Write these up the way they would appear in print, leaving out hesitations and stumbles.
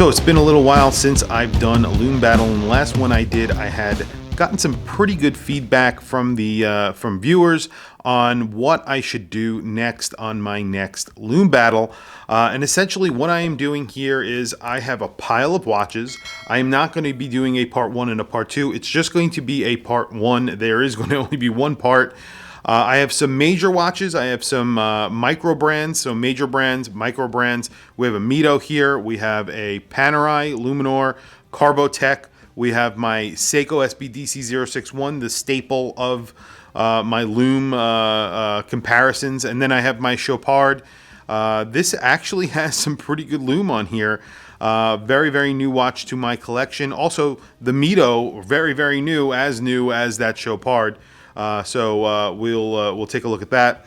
So it's been a little while since I've done a Lume battle, and the last one I did, I had gotten some pretty good feedback from the from viewers on what I should do next on my next Lume battle. And essentially what I am doing here is I have a pile of watches. I am not going to be doing a part 1 and a part 2. It's just going to be a part 1. There is going to only be one part. I have some major watches. I have some micro brands, so major brands, micro brands. We have a Mido here. We have a Panerai, Luminor, Carbotech. We have my Seiko SBDC061, the staple of my Lume comparisons. And then I have my Chopard. This actually has some pretty good Lume on here. Very, very new watch to my collection. Also, the Mido, very, very new as that Chopard. So we'll take a look at that.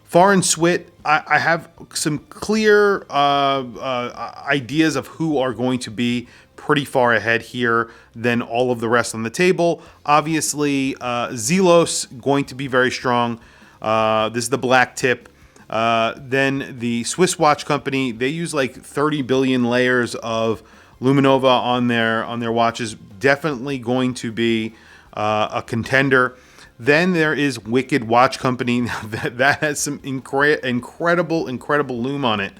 Foreign SWC, I have some clear ideas of who are going to be pretty far ahead here than all of the rest on the table. Obviously, Zelos going to be very strong. This is the black tip. Then the Swiss watch company, they use like 30 billion layers of Luminova on their watches. Definitely going to be a contender. Then there is Wicked Watch Company. that has some incredible Lume on it.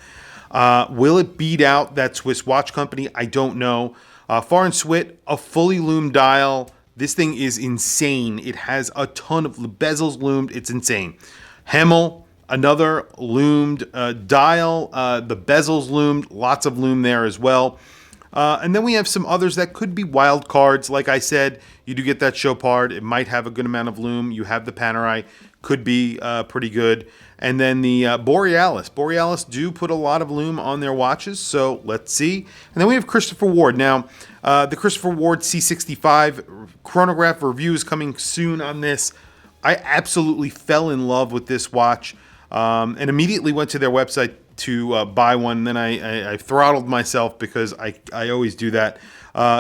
Will it beat out that Swiss watch company? I don't know. Foreign SWC, a fully loomed dial. This thing is insane. It has a ton of bezels loomed. It's insane. Hemel, another loomed dial. The bezels loomed. Lots of lume there as well. And then we have some others that could be wild cards. Like I said, you do get that Chopard. It might have a good amount of lume. You have the Panerai. Could be pretty good. And then the Borealis. Borealis do put a lot of lume on their watches, so let's see. And then we have Christopher Ward. Now, the Christopher Ward C65 chronograph review is coming soon on this. I absolutely fell in love with this watch and immediately went to their website to buy one. Then I throttled myself because I always do that.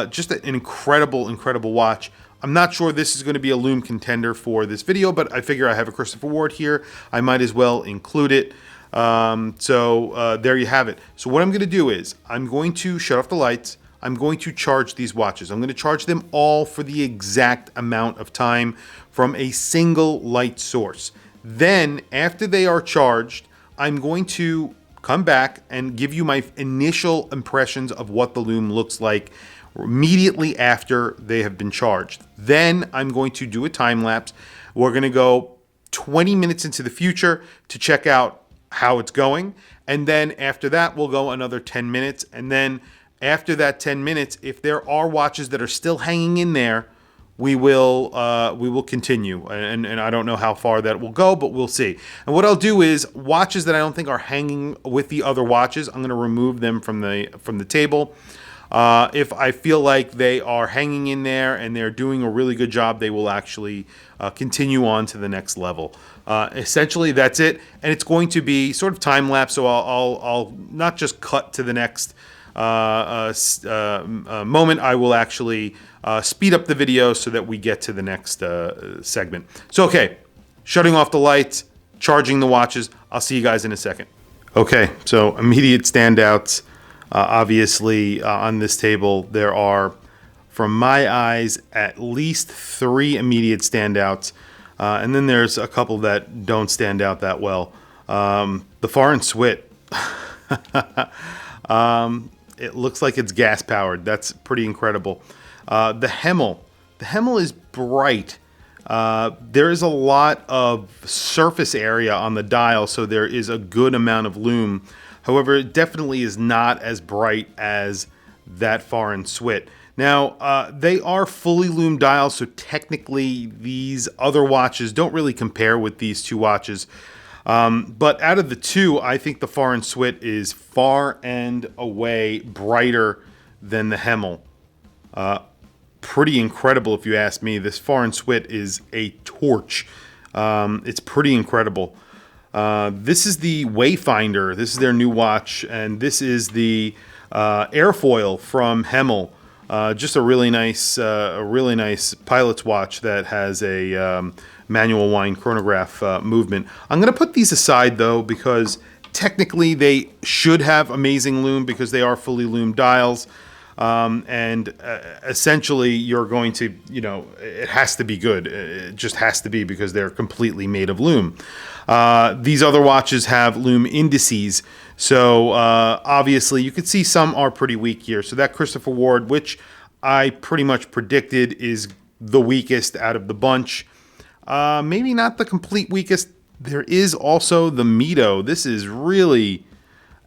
Just an incredible watch. I'm not sure this is going to be a Lume contender for this video, but I figure I have a Christopher Ward here. I might as well include it. So there you have it. So what I'm going to do is I'm going to shut off the lights. I'm going to charge these watches. I'm going to charge them all for the exact amount of time from a single light source. Then after they are charged, I'm going to come back and give you my initial impressions of what the Lume looks like immediately after they have been charged. Then I'm going to do a time lapse. We're going to go 20 minutes into the future to check out how it's going. And then after that, we'll go another 10 minutes. And then after that 10 minutes, if there are watches that are still hanging in there, we will continue, and I don't know how far that will go, but we'll see. And what I'll do is watches that I don't think are hanging with the other watches, I'm going to remove them from the table. If I feel like they are hanging in there and they're doing a really good job, they will actually continue on to the next level. Essentially, that's it, and it's going to be sort of time lapse. So I'll not just cut to the next moment. I will actually speed up the video so that we get to the next segment. So, okay, shutting off the lights, charging the watches. I'll see you guys in a second. Okay, so immediate standouts. Obviously, on this table, there are, from my eyes, at least 3 immediate standouts. And then there's a couple that don't stand out that well. The Foreign SWC. It looks like it's gas powered. That's pretty incredible. The Hemel. The Hemel is bright. There is a lot of surface area on the dial, so there is a good amount of lume. However, it definitely is not as bright as that Foreign SWC. Now, they are fully lume dials, so technically these other watches don't really compare with these two watches. But out of the two, I think the Foreign SWC is far and away brighter than the Hemel. Pretty incredible if you ask me. This Foreign SWC is a torch. It's pretty incredible. This is the Wayfinder. This is their new watch, and this is the airfoil from Hemel. Just a really nice pilot's watch that has a manual wind chronograph movement. I'm going to put these aside though because technically they should have amazing lume because they are fully lume dials. And essentially you're going to, it has to be good. It just has to be because they're completely made of lume. These other watches have lume indices. So obviously you could see some are pretty weak here. So that Christopher Ward, which I pretty much predicted is the weakest out of the bunch. Maybe not the complete weakest. There is also the Mido. This is really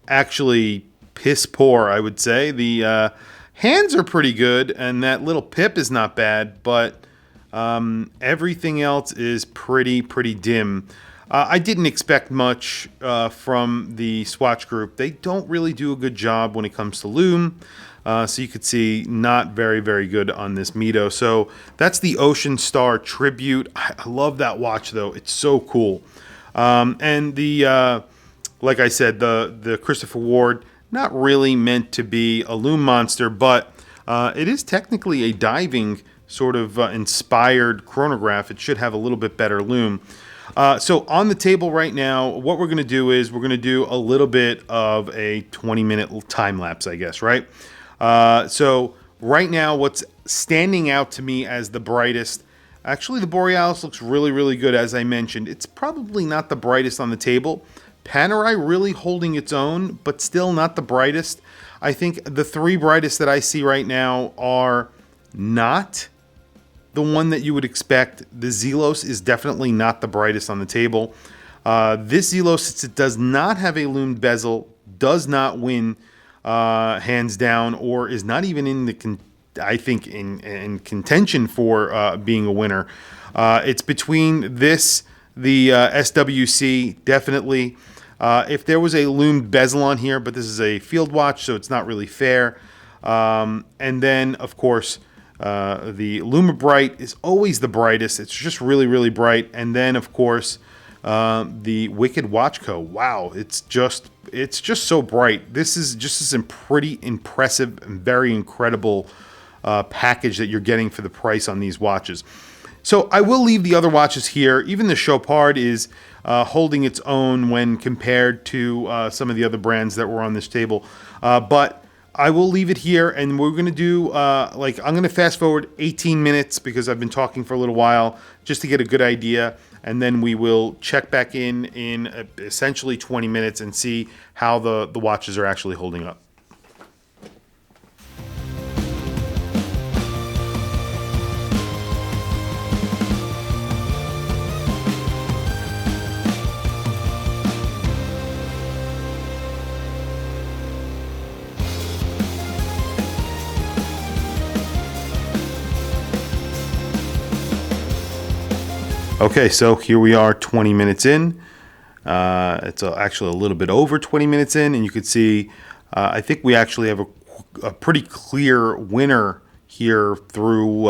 actually piss poor, I would say. The hands are pretty good, and that little pip is not bad, but everything else is pretty dim. I didn't expect much from the Swatch Group. They don't really do a good job when it comes to lume. So you could see not very good on this Mido. So that's the Ocean Star Tribute. I love that watch though. It's so cool. And the like I said, the Christopher Ward, not really meant to be a lume monster, but it is technically a diving sort of inspired chronograph. It should have a little bit better lume. So on the table right now, what we're going to do is we're going to do a little bit of a 20-minute time lapse, I guess, right? So right now, what's standing out to me as the brightest, actually the Borealis looks really good, as I mentioned. It's probably not the brightest on the table. Panerai really holding its own, but still not the brightest. I think the three brightest that I see right now are not the one that you would expect. The Zelos is definitely not the brightest on the table. This Zelos, since it does not have a lume bezel, does not win hands down, or is not even in the I think in contention for being a winner. It's between this, the SWC, definitely. If there was a lume bezel on here, but this is a field watch, so it's not really fair. And then, of course, the Lume Bright is always the brightest. It's just really bright. And then, of course, the Wicked Watchco. Wow, it's just so bright. This is just a pretty impressive and very incredible package that you're getting for the price on these watches. So I will leave the other watches here. Even the Chopard is holding its own when compared to some of the other brands that were on this table. But I will leave it here, and we're going to do, I'm going to fast forward 18 minutes because I've been talking for a little while just to get a good idea. And then we will check back in essentially 20 minutes and see how the watches are actually holding up. Okay, so here we are 20 minutes in. It's actually a little bit over 20 minutes in, and you can see I think we actually have a pretty clear winner here through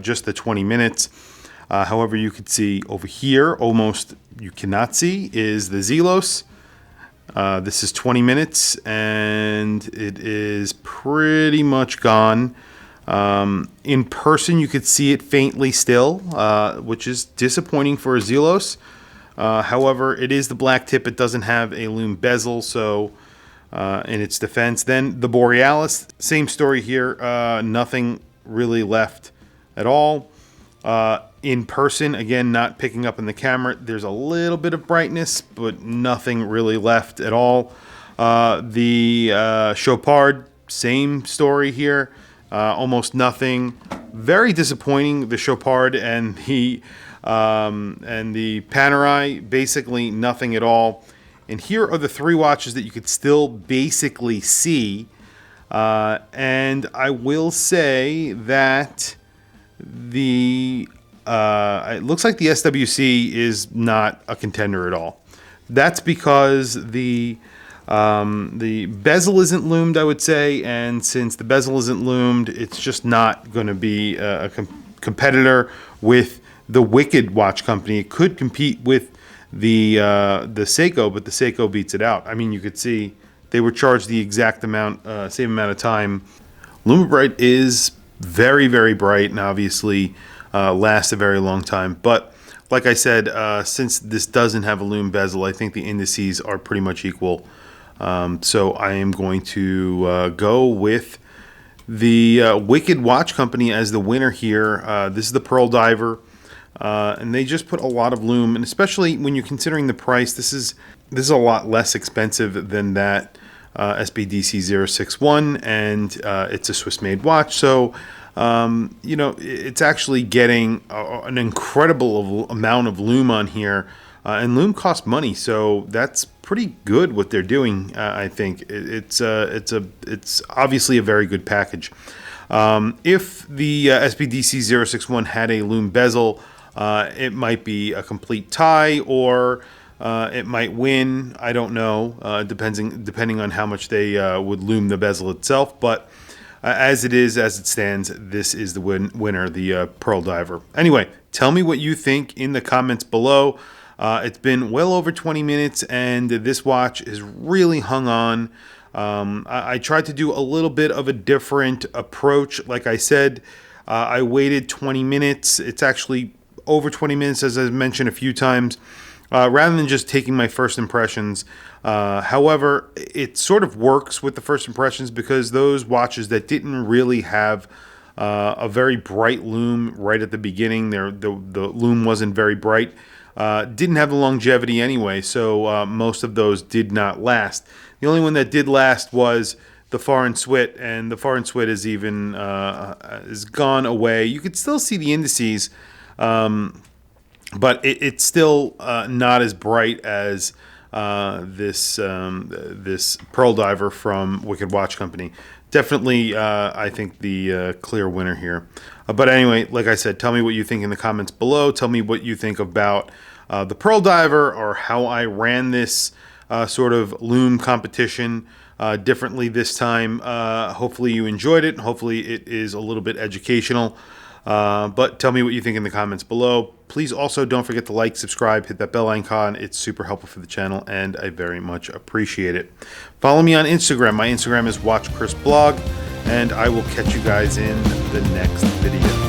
just the 20 minutes. However, you can see over here, almost you cannot see, is the Zelos. This is 20 minutes, and it is pretty much gone. In person, you could see it faintly still, which is disappointing for a Zelos. However, it is the black tip. It doesn't have a lume bezel, so in its defense. Then the Borealis, same story here. Nothing really left at all. In person, again, not picking up in the camera. There's a little bit of brightness, but nothing really left at all. The Chopard, same story here. Almost nothing. Very disappointing. The Chopard and the Panerai, basically nothing at all. And here are the three watches that you could still basically see. And I will say that it looks like the SWC is not a contender at all. That's because the bezel isn't loomed, I would say, and since the bezel isn't loomed, it's just not going to be a competitor with the Wicked watch company. It could compete with the Seiko, but the Seiko beats it out. I mean, you could see they were charged the exact amount, same amount of time. Lume Bright is very bright and obviously lasts a very long time. But like I said, since this doesn't have a Lume bezel, I think the indices are pretty much equal. So I am going to go with the Wicked Watch Company as the winner here. This is the Pearl Diver, and they just put a lot of lume, and especially when you're considering the price, this is a lot less expensive than that SBDC 061, and it's a Swiss-made watch. So you know, it's actually getting an incredible amount of lume on here, and lume costs money, so that's pretty good what they're doing. I think it's obviously a very good package. If the SBDC 061 had a lume bezel, it might be a complete tie, or it might win. I don't know, depending on how much they would lume the bezel itself, but as it stands, this is the winner, the Pearl Diver. Anyway, tell me what you think in the comments below. It's been well over 20 minutes, and this watch is really hung on. I tried to do a little bit of a different approach. Like I said, I waited 20 minutes. It's actually over 20 minutes, as I've mentioned a few times, rather than just taking my first impressions. However, it sort of works with the first impressions, because those watches that didn't really have a very bright lume right at the beginning, the lume wasn't very bright, didn't have the longevity anyway, so most of those did not last. The only one that did last was the Foreign Swit, and the Foreign Swit is even is gone away. You could still see the indices, but it's still not as bright as this Pearl Diver from Wicked Watch Company. Definitely, I think the clear winner here. But anyway, like I said, tell me what you think in the comments below. Tell me what you think about the Pearl Diver, or how I ran this sort of lume competition differently this time. Hopefully you enjoyed it. Hopefully it is a little bit educational. But tell me what you think in the comments below. Please also don't forget to like, subscribe, hit that bell icon. It's super helpful for the channel, and I very much appreciate it. Follow me on Instagram. My Instagram is WatchChrisBlog, and I will catch you guys in the next video.